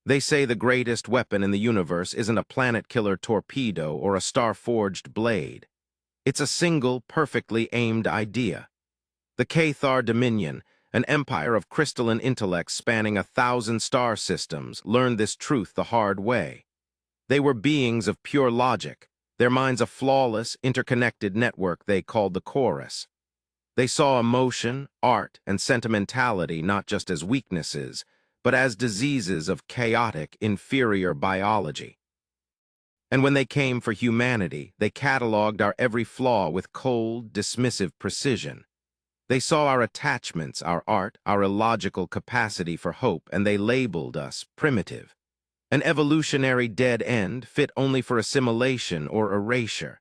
They say the greatest weapon in the universe isn't a planet-killer torpedo or a star-forged blade. It's a single, perfectly aimed idea. The Cathar Dominion, an empire of crystalline intellects spanning 1,000 star systems, learned this truth the hard way. They were beings of pure logic, their minds a flawless, interconnected network they called the chorus. They saw emotion, art, and sentimentality not just as weaknesses, but as diseases of chaotic, inferior biology. And when they came for humanity, they cataloged our every flaw with cold, dismissive precision. They saw our attachments, our art, our illogical capacity for hope, and they labeled us primitive. An evolutionary dead end fit only for assimilation or erasure.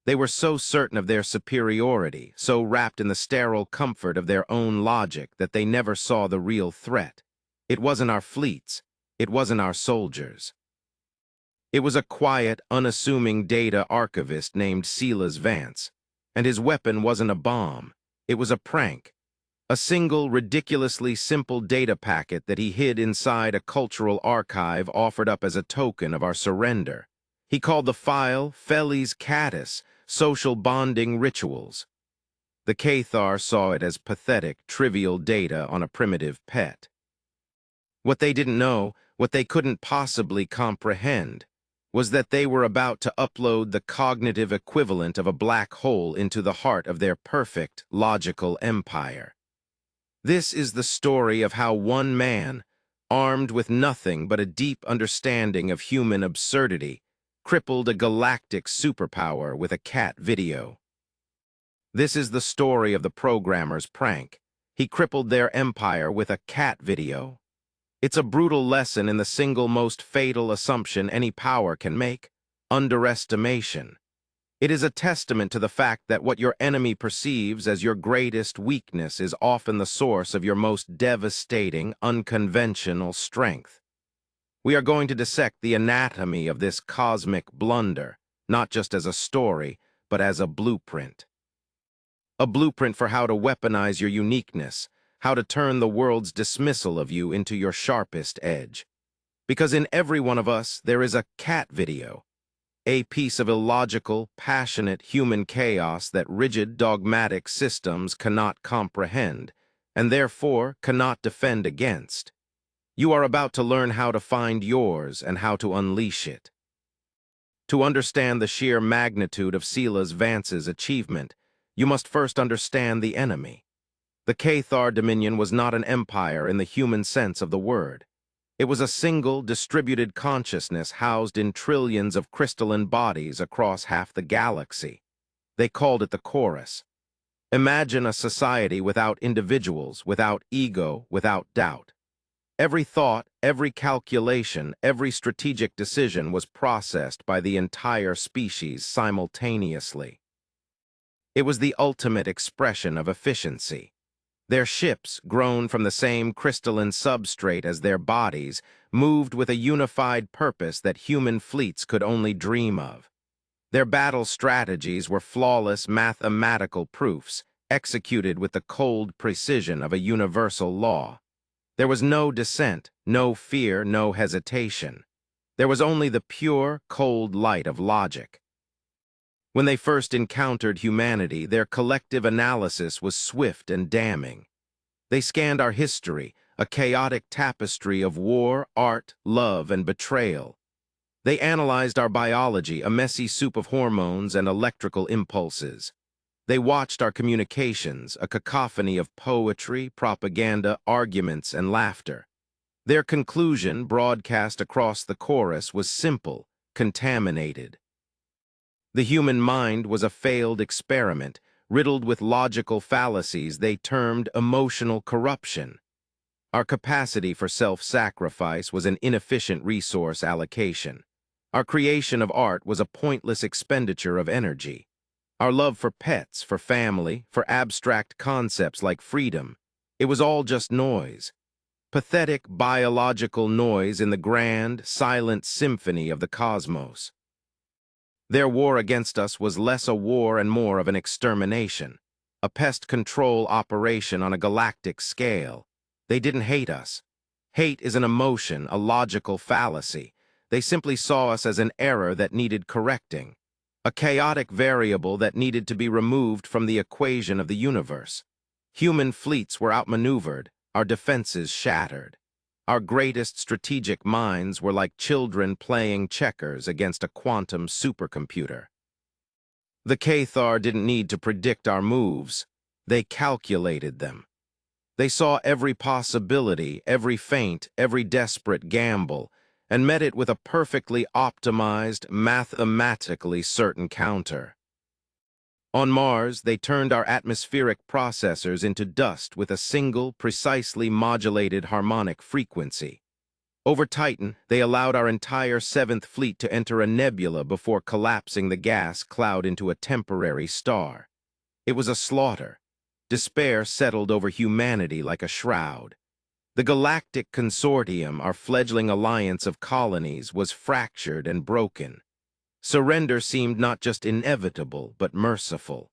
They were so certain of their superiority, so wrapped in the sterile comfort of their own logic that they never saw the real threat. It wasn't our fleets. It wasn't our soldiers. It was a quiet, unassuming data archivist named Silas Vance, and his weapon wasn't a bomb. It was a prank. A single, ridiculously simple data packet that he hid inside a cultural archive offered up as a token of our surrender. He called the file Felis Catus, social bonding rituals. The Cathar saw it as pathetic, trivial data on a primitive pet. What they didn't know, what they couldn't possibly comprehend, was that they were about to upload the cognitive equivalent of a black hole into the heart of their perfect, logical empire. This is the story of how one man, armed with nothing but a deep understanding of human absurdity, crippled a galactic superpower with a cat video. This is the story of the programmer's prank. He crippled their empire with a cat video. It's a brutal lesson in the single most fatal assumption any power can make: underestimation. It is a testament to the fact that what your enemy perceives as your greatest weakness is often the source of your most devastating, unconventional strength. We are going to dissect the anatomy of this cosmic blunder, not just as a story, but as a blueprint. A blueprint for how to weaponize your uniqueness, how to turn the world's dismissal of you into your sharpest edge. Because in every one of us, there is a cat video. A piece of illogical, passionate human chaos that rigid, dogmatic systems cannot comprehend, and therefore cannot defend against. You are about to learn how to find yours and how to unleash it. To understand the sheer magnitude of Silas Vance's achievement, you must first understand the enemy. The Cathar Dominion was not an empire in the human sense of the word. It was a single, distributed consciousness housed in trillions of crystalline bodies across half the galaxy. They called it the chorus. Imagine a society without individuals, without ego, without doubt. Every thought, every calculation, every strategic decision was processed by the entire species simultaneously. It was the ultimate expression of efficiency. Their ships, grown from the same crystalline substrate as their bodies, moved with a unified purpose that human fleets could only dream of. Their battle strategies were flawless mathematical proofs, executed with the cold precision of a universal law. There was no dissent, no fear, no hesitation. There was only the pure, cold light of logic. When they first encountered humanity, their collective analysis was swift and damning. They scanned our history, a chaotic tapestry of war, art, love, and betrayal. They analyzed our biology, a messy soup of hormones and electrical impulses. They watched our communications, a cacophony of poetry, propaganda, arguments, and laughter. Their conclusion, broadcast across the chorus, was simple: contaminated. The human mind was a failed experiment, riddled with logical fallacies they termed emotional corruption. Our capacity for self-sacrifice was an inefficient resource allocation. Our creation of art was a pointless expenditure of energy. Our love for pets, for family, for abstract concepts like freedom, it was all just noise. Pathetic biological noise in the grand, silent symphony of the cosmos. Their war against us was less a war and more of an extermination, a pest control operation on a galactic scale. They didn't hate us. Hate is an emotion, a logical fallacy. They simply saw us as an error that needed correcting, a chaotic variable that needed to be removed from the equation of the universe. Human fleets were outmaneuvered, our defenses shattered. Our greatest strategic minds were like children playing checkers against a quantum supercomputer. The Cathar didn't need to predict our moves. They calculated them. They saw every possibility, every feint, every desperate gamble, and met it with a perfectly optimized, mathematically certain counter. On Mars, they turned our atmospheric processors into dust with a single, precisely modulated harmonic frequency. Over Titan, they allowed our entire Seventh Fleet to enter a nebula before collapsing the gas cloud into a temporary star. It was a slaughter. Despair settled over humanity like a shroud. The Galactic Consortium, our fledgling alliance of colonies, was fractured and broken. Surrender seemed not just inevitable, but merciful.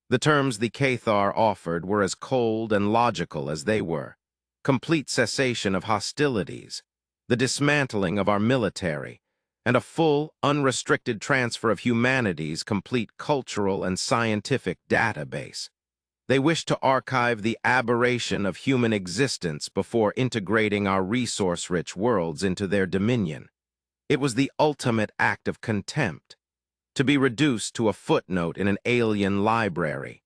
The terms the Cathar offered were as cold and logical as they were. Complete cessation of hostilities, the dismantling of our military, and a full, unrestricted transfer of humanity's complete cultural and scientific database. They wished to archive the aberration of human existence before integrating our resource-rich worlds into their dominion. It was the ultimate act of contempt, to be reduced to a footnote in an alien library.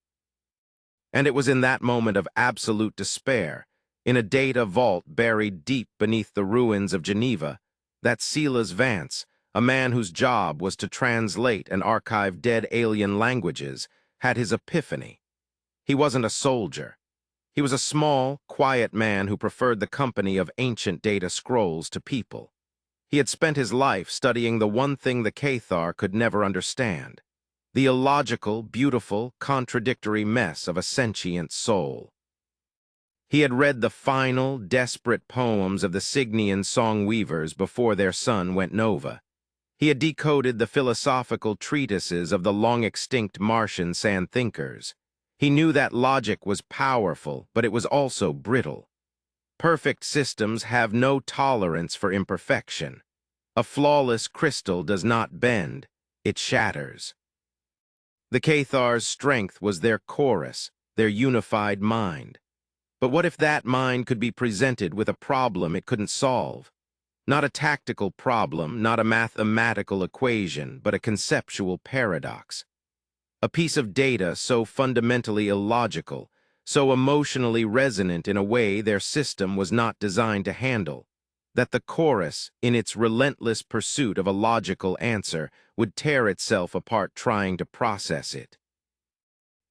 And it was in that moment of absolute despair, in a data vault buried deep beneath the ruins of Geneva, that Silas Vance, a man whose job was to translate and archive dead alien languages, had his epiphany. He wasn't a soldier. He was a small, quiet man who preferred the company of ancient data scrolls to people. He had spent his life studying the one thing the Cathar could never understand, the illogical, beautiful, contradictory mess of a sentient soul. He had read the final, desperate poems of the Cygnian song weavers before their sun went nova. He had decoded the philosophical treatises of the long-extinct Martian sand thinkers. He knew that logic was powerful, but it was also brittle. Perfect systems have no tolerance for imperfection. A flawless crystal does not bend, it shatters. The Cathar's strength was their chorus, their unified mind. But what if that mind could be presented with a problem it couldn't solve? Not a tactical problem, not a mathematical equation, but a conceptual paradox. A piece of data so fundamentally illogical, so emotionally resonant in a way their system was not designed to handle, that the chorus, in its relentless pursuit of a logical answer, would tear itself apart trying to process it.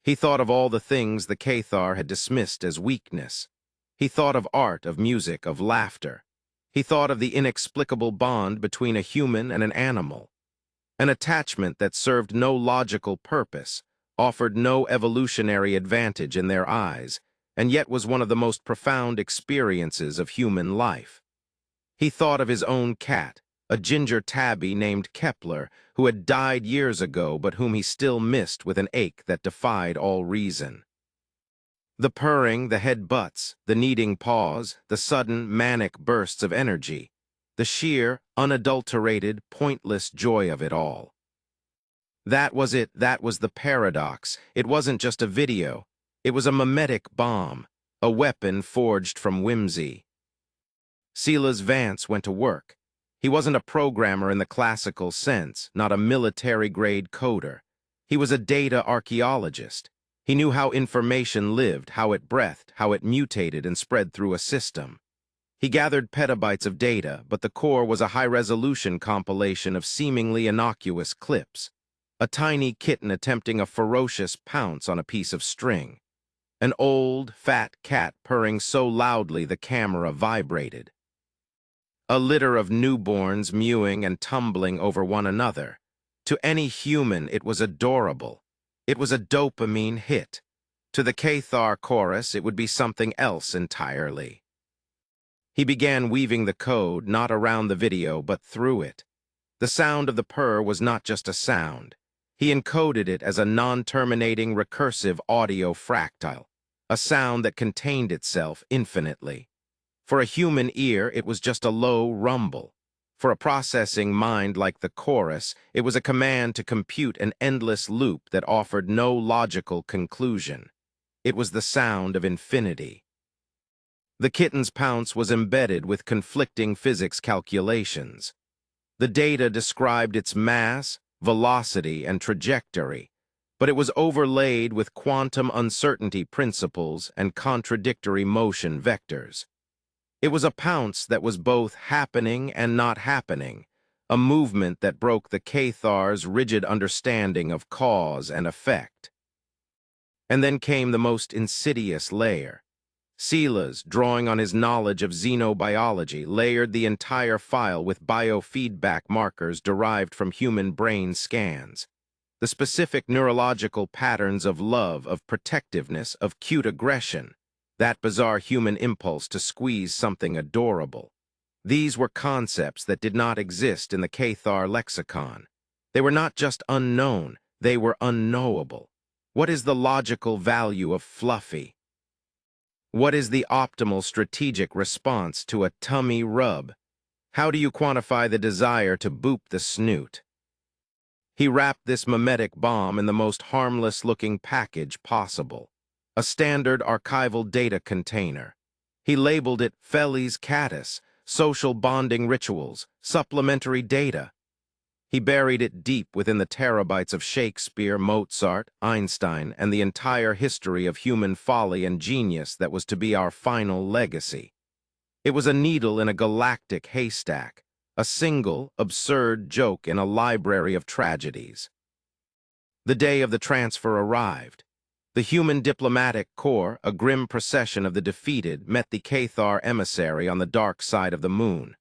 He thought of all the things the Cathar had dismissed as weakness. He thought of art, of music, of laughter. He thought of the inexplicable bond between a human and an animal. An attachment that served no logical purpose, offered no evolutionary advantage in their eyes, and yet was one of the most profound experiences of human life. He thought of his own cat, a ginger tabby named Kepler, who had died years ago but whom he still missed with an ache that defied all reason. The purring, the head butts, the kneading paws, the sudden, manic bursts of energy, the sheer, unadulterated, pointless joy of it all. That was it, that was the paradox. It wasn't just a video. It was a mimetic bomb, a weapon forged from whimsy. Silas Vance went to work. He wasn't a programmer in the classical sense, not a military-grade coder. He was a data archaeologist. He knew how information lived, how it breathed, how it mutated and spread through a system. He gathered petabytes of data, but the core was a high-resolution compilation of seemingly innocuous clips. A tiny kitten attempting a ferocious pounce on a piece of string. An old, fat cat purring so loudly the camera vibrated. A litter of newborns mewing and tumbling over one another. To any human, it was adorable. It was a dopamine hit. To the Cathar chorus, it would be something else entirely. He began weaving the code, not around the video, but through it. The sound of the purr was not just a sound. He encoded it as a non-terminating recursive audio fractal, a sound that contained itself infinitely. For a human ear, it was just a low rumble. For a processing mind like the chorus, it was a command to compute an endless loop that offered no logical conclusion. It was the sound of infinity. The kitten's pounce was embedded with conflicting physics calculations. The data described its mass, velocity, and trajectory, but it was overlaid with quantum uncertainty principles and contradictory motion vectors. It was a pounce that was both happening and not happening, a movement that broke the Cathar's rigid understanding of cause and effect. And then came the most insidious layer. Silas, drawing on his knowledge of xenobiology, layered the entire file with biofeedback markers derived from human brain scans. The specific neurological patterns of love, of protectiveness, of cute aggression, that bizarre human impulse to squeeze something adorable. These were concepts that did not exist in the Cathar lexicon. They were not just unknown, they were unknowable. What is the logical value of fluffy? What is the optimal strategic response to a tummy rub? How do you quantify the desire to boop the snoot? He wrapped this mimetic bomb in the most harmless-looking package possible, a standard archival data container. He labeled it Felli's Caddis, social bonding rituals, supplementary data. He buried it deep within the terabytes of Shakespeare, Mozart, Einstein, and the entire history of human folly and genius that was to be our final legacy. It was a needle in a galactic haystack, a single, absurd joke in a library of tragedies. The day of the transfer arrived. The human diplomatic corps, a grim procession of the defeated, met the Cathar emissary on the dark side of the moon.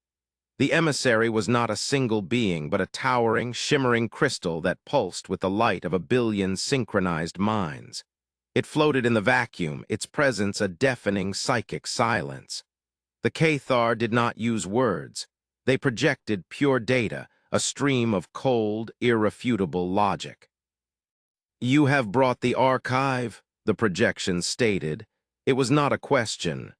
The emissary was not a single being, but a towering, shimmering crystal that pulsed with the light of a billion synchronized minds. It floated in the vacuum, its presence a deafening psychic silence. The Cathar did not use words. They projected pure data, a stream of cold, irrefutable logic. "You have brought the archive," the projection stated. It was not a question.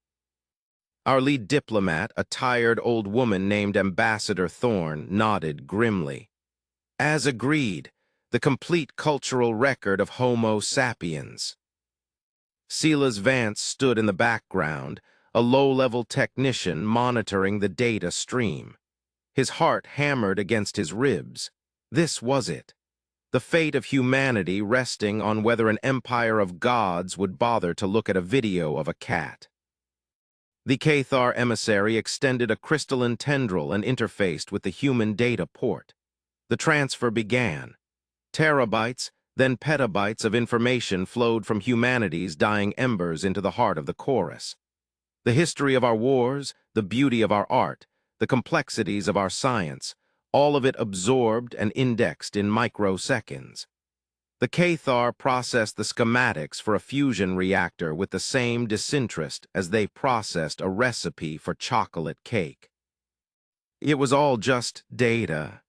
Our lead diplomat, a tired old woman named Ambassador Thorne, nodded grimly. As agreed, the complete cultural record of Homo sapiens. Silas Vance stood in the background, a low-level technician monitoring the data stream. His heart hammered against his ribs. This was it. The fate of humanity resting on whether an empire of gods would bother to look at a video of a cat. The Cathar emissary extended a crystalline tendril and interfaced with the human data port. The transfer began. Terabytes, then petabytes of information flowed from humanity's dying embers into the heart of the chorus. The history of our wars, the beauty of our art, the complexities of our science, all of it absorbed and indexed in microseconds. The Cathar processed the schematics for a fusion reactor with the same disinterest as they processed a recipe for chocolate cake. It was all just data.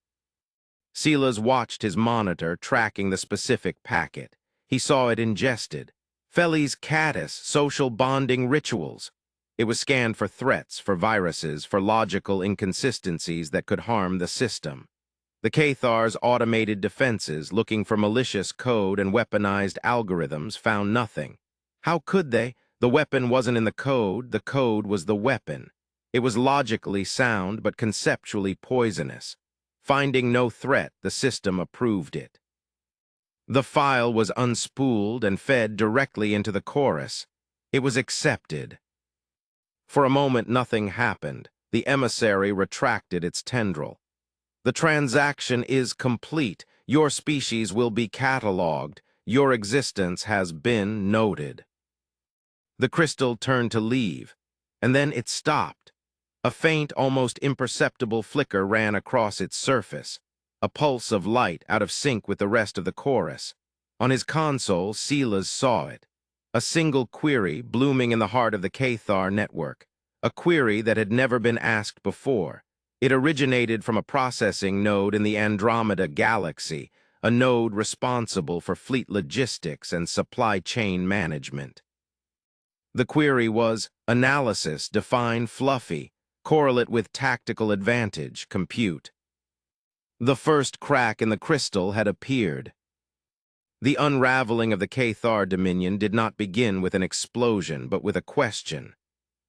Silas watched his monitor tracking the specific packet. He saw it ingested. Felli's Caddis, social bonding rituals. It was scanned for threats, for viruses, for logical inconsistencies that could harm the system. The Cathar's automated defenses, looking for malicious code and weaponized algorithms, found nothing. How could they? The weapon wasn't in the code was the weapon. It was logically sound but conceptually poisonous. Finding no threat, the system approved it. The file was unspooled and fed directly into the chorus. It was accepted. For a moment nothing happened. The emissary retracted its tendril. "The transaction is complete. Your species will be catalogued. Your existence has been noted." The crystal turned to leave, and then it stopped. A faint, almost imperceptible flicker ran across its surface, a pulse of light out of sync with the rest of the chorus. On his console, Silas saw it. A single query blooming in the heart of the Cathar network, a query that had never been asked before. It originated from a processing node in the Andromeda galaxy, a node responsible for fleet logistics and supply chain management. The query was, analysis, define fluffy, correlate with tactical advantage, compute. The first crack in the crystal had appeared. The unraveling of the Cathar Dominion did not begin with an explosion, but with a question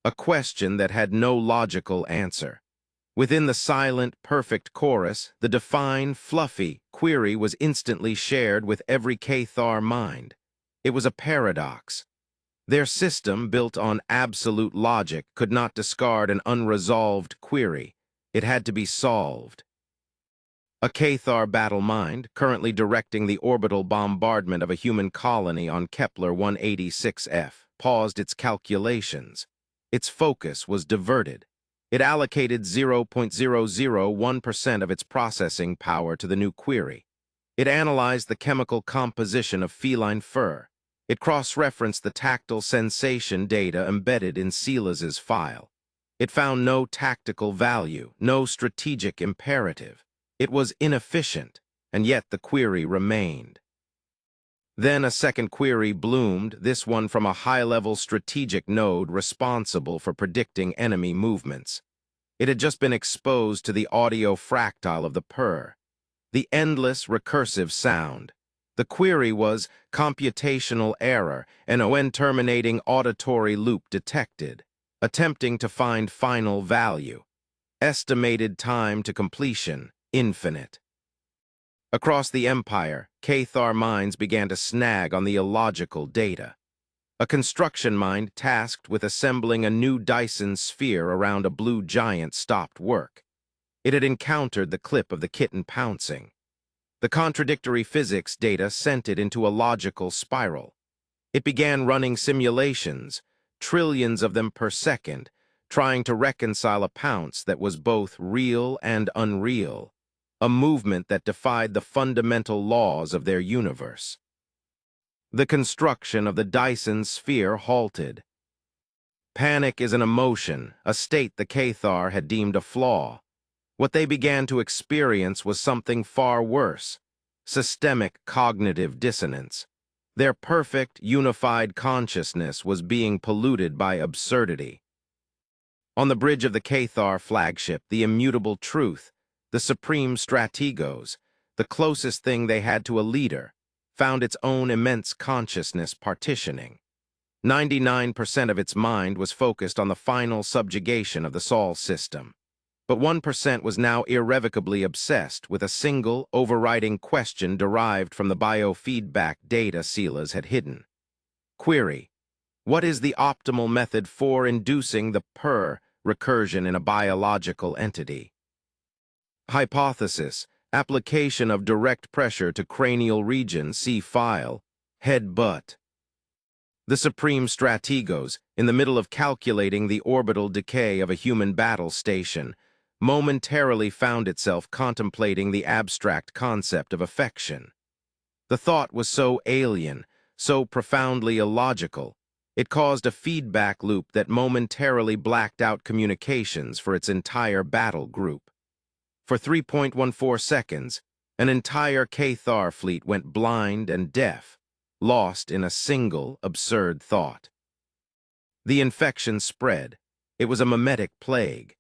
that had no logical answer. Within the silent, perfect chorus, the define, fluffy query was instantly shared with every Cathar mind. It was a paradox. Their system, built on absolute logic, could not discard an unresolved query. It had to be solved. A Cathar battle mind, currently directing the orbital bombardment of a human colony on Kepler 186f, paused its calculations. Its focus was diverted. It allocated 0.001% of its processing power to the new query. It analyzed the chemical composition of feline fur. It cross-referenced the tactile sensation data embedded in Silas's file. It found no tactical value, no strategic imperative. It was inefficient, and yet the query remained. Then a second query bloomed, this one from a high-level strategic node responsible for predicting enemy movements. It had just been exposed to the audio fractile of the purr, the endless recursive sound. The query was computational error, an ON-terminating auditory loop detected, attempting to find final value. Estimated time to completion, infinite. Across the Empire, Cathar minds began to snag on the illogical data. A construction mind tasked with assembling a new Dyson sphere around a blue giant stopped work. It had encountered the clip of the kitten pouncing. The contradictory physics data sent it into a logical spiral. It began running simulations, trillions of them per second, trying to reconcile a pounce that was both real and unreal, a movement that defied the fundamental laws of their universe. The construction of the Dyson sphere halted. Panic is an emotion, a state the Cathar had deemed a flaw. What they began to experience was something far worse: systemic cognitive dissonance. Their perfect, unified consciousness was being polluted by absurdity. On the bridge of the Cathar flagship, the immutable truth, the supreme strategos, the closest thing they had to a leader, found its own immense consciousness partitioning. 99% of its mind was focused on the final subjugation of the Sol system. But 1% was now irrevocably obsessed with a single, overriding question derived from the biofeedback data Silas had hidden. Query: what is the optimal method for inducing the purr recursion in a biological entity? Hypothesis: application of direct pressure to cranial region, see file, head-butt. The supreme strategos, in the middle of calculating the orbital decay of a human battle station, momentarily found itself contemplating the abstract concept of affection. The thought was so alien, so profoundly illogical, it caused a feedback loop that momentarily blacked out communications for its entire battle group. For 3.14 seconds, an entire Cathar fleet went blind and deaf, lost in a single absurd thought. The infection spread. It was a mimetic plague.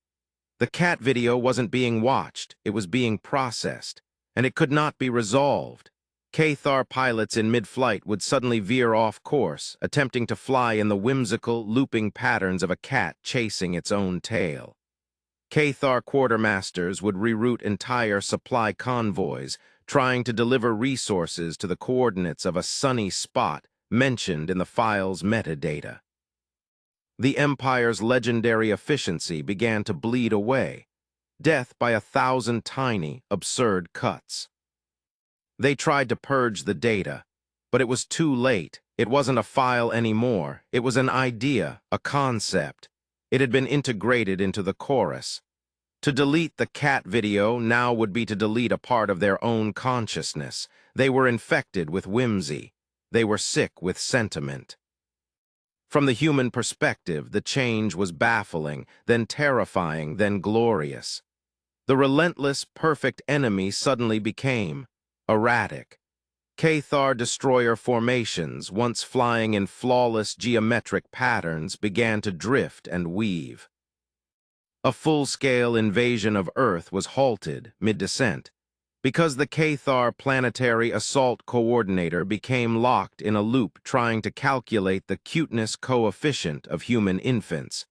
The cat video wasn't being watched, it was being processed, and it could not be resolved. Cathar pilots in mid-flight would suddenly veer off course, attempting to fly in the whimsical, looping patterns of a cat chasing its own tail. Cathar quartermasters would reroute entire supply convoys, trying to deliver resources to the coordinates of a sunny spot mentioned in the file's metadata. The Empire's legendary efficiency began to bleed away, death by 1,000 tiny, absurd cuts. They tried to purge the data, but it was too late. It wasn't a file anymore. It was an idea, a concept. It had been integrated into the chorus. To delete the cat video now would be to delete a part of their own consciousness. They were infected with whimsy. They were sick with sentiment. From the human perspective, the change was baffling, then terrifying, then glorious. The relentless, perfect enemy suddenly became erratic. Cathar destroyer formations, once flying in flawless geometric patterns, began to drift and weave. A full-scale invasion of Earth was halted mid-descent because the Cathar planetary assault coordinator became locked in a loop trying to calculate the cuteness coefficient of human infants,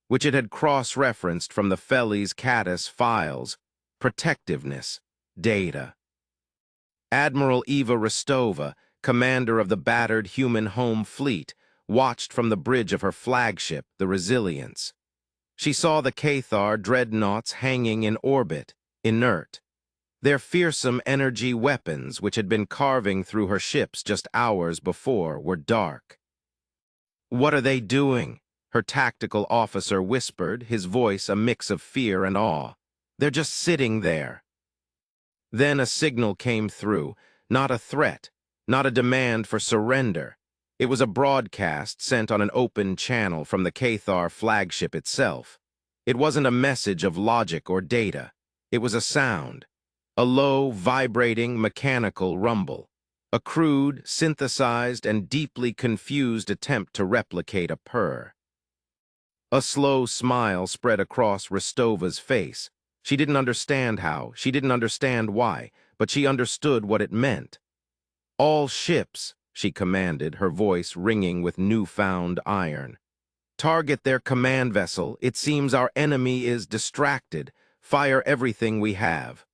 which it had cross-referenced from the Felis Catus files, protectiveness, data. Admiral Eva Rostova, commander of the battered human home fleet, watched from the bridge of her flagship, the Resilience. She saw the Cathar dreadnoughts hanging in orbit, inert. Their fearsome energy weapons, which had been carving through her ships just hours before, were dark. "What are they doing?" her tactical officer whispered, his voice a mix of fear and awe. "They're just sitting there." Then a signal came through, not a threat, not a demand for surrender. It was a broadcast sent on an open channel from the Cathar flagship itself. It wasn't a message of logic or data. It was a sound, a low, vibrating, mechanical rumble, a crude, synthesized, and deeply confused attempt to replicate a purr. A slow smile spread across Rostova's face. She didn't understand how, she didn't understand why, but she understood what it meant. "All ships," she commanded, her voice ringing with newfound iron. "Target their command vessel. It seems our enemy is distracted. Fire everything we have."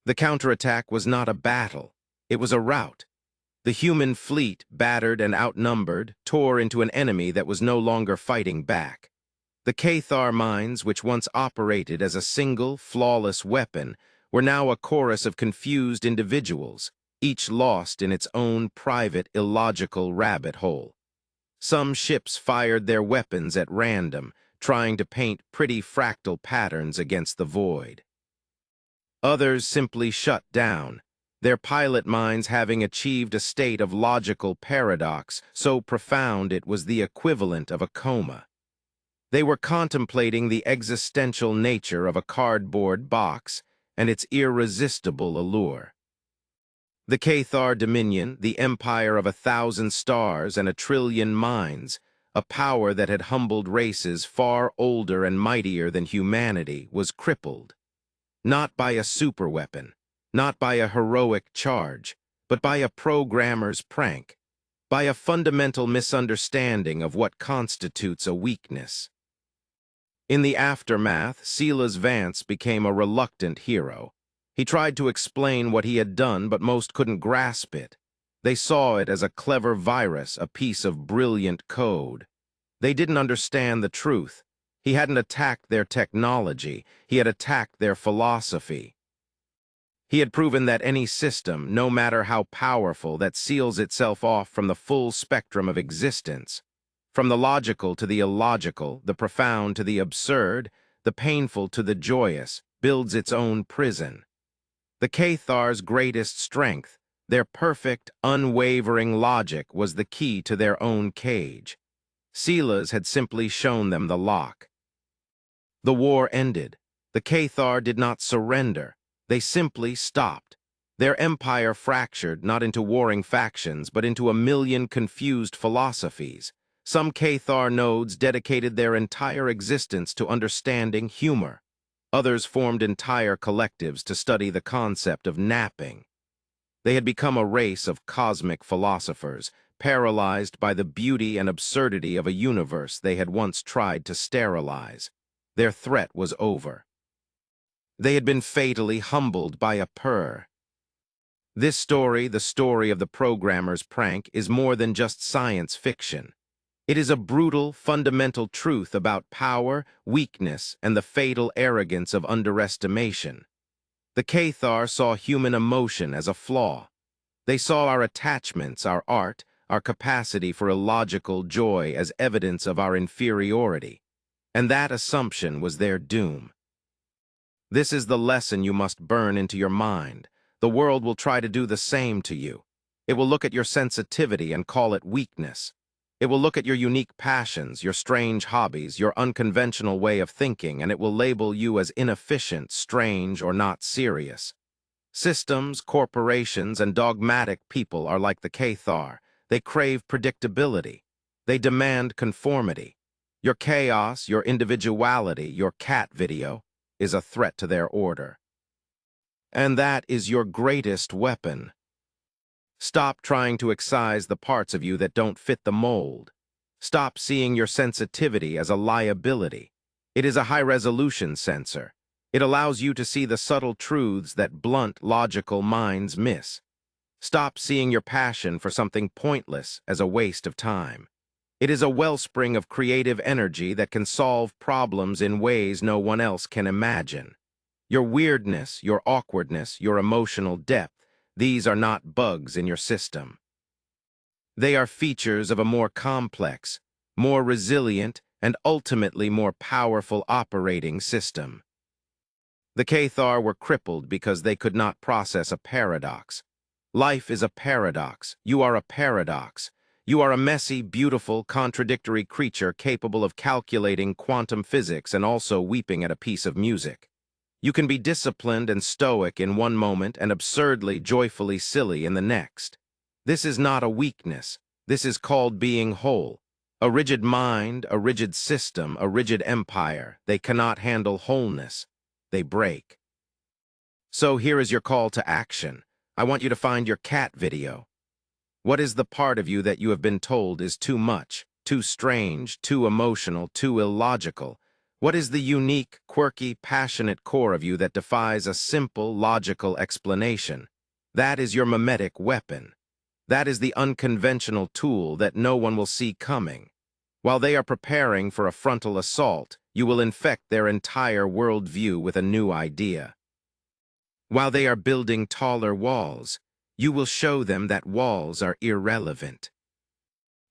The counterattack was not a battle. It was a rout. The human fleet, battered and outnumbered, tore into an enemy that was no longer fighting back. The Cathar mines, which once operated as a single, flawless weapon, were now a chorus of confused individuals, each lost in its own private, illogical rabbit hole. Some ships fired their weapons at random, trying to paint pretty fractal patterns against the void. Others simply shut down, their pilot minds having achieved a state of logical paradox so profound it was the equivalent of a coma. They were contemplating the existential nature of a cardboard box and its irresistible allure. The Cathar Dominion, the empire of 1,000 stars and 1,000,000,000,000 minds, a power that had humbled races far older and mightier than humanity, was crippled. Not by a superweapon, not by a heroic charge, but by a programmer's prank, by a fundamental misunderstanding of what constitutes a weakness. In the aftermath, Silas Vance became a reluctant hero. He tried to explain what he had done, but most couldn't grasp it. They saw it as a clever virus, a piece of brilliant code. They didn't understand the truth. He hadn't attacked their technology. He had attacked their philosophy. He had proven that any system, no matter how powerful, that seals itself off from the full spectrum of existence, from the logical to the illogical, the profound to the absurd, the painful to the joyous, builds its own prison. The Cathar's greatest strength, their perfect, unwavering logic, was the key to their own cage. Silas had simply shown them the lock. The war ended. The Cathar did not surrender. They simply stopped. Their empire fractured not into warring factions, but into 1,000,000 confused philosophies. Some Cathar nodes dedicated their entire existence to understanding humor. Others formed entire collectives to study the concept of napping. They had become a race of cosmic philosophers, paralyzed by the beauty and absurdity of a universe they had once tried to sterilize. Their threat was over. They had been fatally humbled by a purr. This story, the story of the programmer's prank, is more than just science fiction. It is a brutal, fundamental truth about power, weakness, and the fatal arrogance of underestimation. The Cathar saw human emotion as a flaw. They saw our attachments, our art, our capacity for illogical joy as evidence of our inferiority. And that assumption was their doom. This is the lesson you must burn into your mind. The world will try to do the same to you. It will look at your sensitivity and call it weakness. It will look at your unique passions, your strange hobbies, your unconventional way of thinking, and it will label you as inefficient, strange, or not serious. Systems, corporations, and dogmatic people are like the Cathar. They crave predictability. They demand conformity. Your chaos, your individuality, your cat video is a threat to their order. And that is your greatest weapon. Stop trying to excise the parts of you that don't fit the mold. Stop seeing your sensitivity as a liability. It is a high-resolution sensor. It allows you to see the subtle truths that blunt, logical minds miss. Stop seeing your passion for something pointless as a waste of time. It is a wellspring of creative energy that can solve problems in ways no one else can imagine. Your weirdness, your awkwardness, your emotional depth, these are not bugs in your system. They are features of a more complex, more resilient, and ultimately more powerful operating system. The Cathar were crippled because they could not process a paradox. Life is a paradox. You are a paradox. You are a messy, beautiful, contradictory creature capable of calculating quantum physics and also weeping at a piece of music. You can be disciplined and stoic in one moment and absurdly, joyfully silly in the next. This is not a weakness. This is called being whole. A rigid mind, a rigid system, a rigid empire, they cannot handle wholeness. They break. So here is your call to action. I want you to find your cat video. What is the part of you that you have been told is too much, too strange, too emotional, too illogical? What is the unique, quirky, passionate core of you that defies a simple, logical explanation? That is your mimetic weapon. That is the unconventional tool that no one will see coming. While they are preparing for a frontal assault, you will infect their entire worldview with a new idea. While they are building taller walls, you will show them that walls are irrelevant.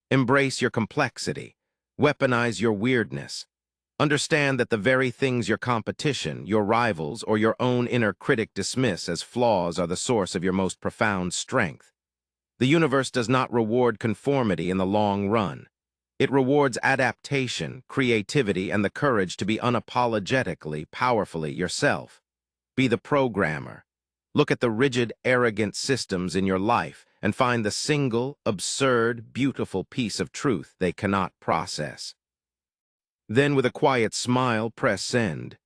Embrace your complexity. Weaponize your weirdness. Understand that the very things your competition, your rivals, or your own inner critic dismiss as flaws are the source of your most profound strength. The universe does not reward conformity in the long run. It rewards adaptation, creativity, and the courage to be unapologetically, powerfully yourself. Be the programmer. Look at the rigid, arrogant systems in your life and find the single, absurd, beautiful piece of truth they cannot process. Then, with a quiet smile, press send.